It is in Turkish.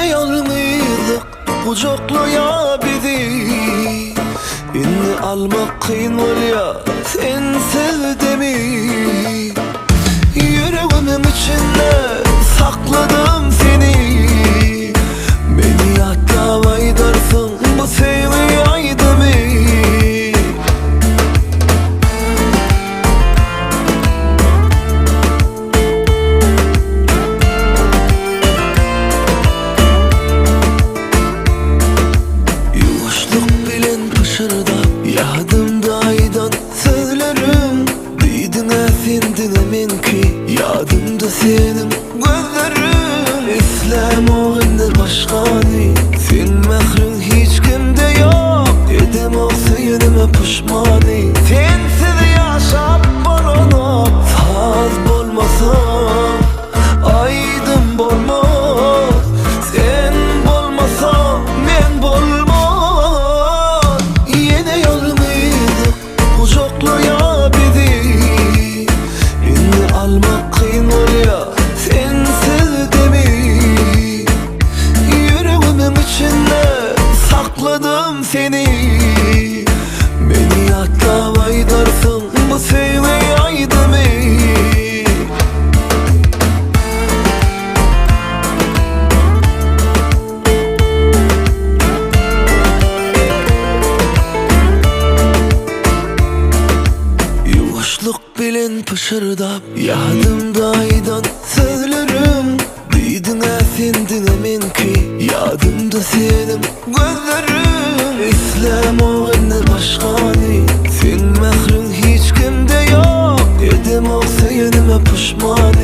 yalnızlık kucaklaya bizi. Inni almak kıyın ol ya, sen sevdimi. Yüreğimin içinde sakladım seni. Beni hatta aydarsın bu sevgi aydımı. Yadımda aydan söylerim, Diydin efendin emin ki yadımda senin gözlerim. İslam oğundur başkanı, sen mehrun hiç kimde yok. Edem o seyenime pişmanı, sensiz yaşap bulunub. Saz bolmasa aydın bolmaz, sen bolmasa men bolmaz. Kucaklaya bizi. Inni almak kıyın ol ya, sen sevdimi. Yüreğimin içinde sakladım seni. Beni hatta aydarsın bu sevgi aydımı. Bilen pışırdap yadımda aydan söylerim, Diydin efendin emin ki yadımda senin gözlerim. İslam oğundur başkanı, sen mehrun hiç kimde yok. Edem o seyenime pişmanı,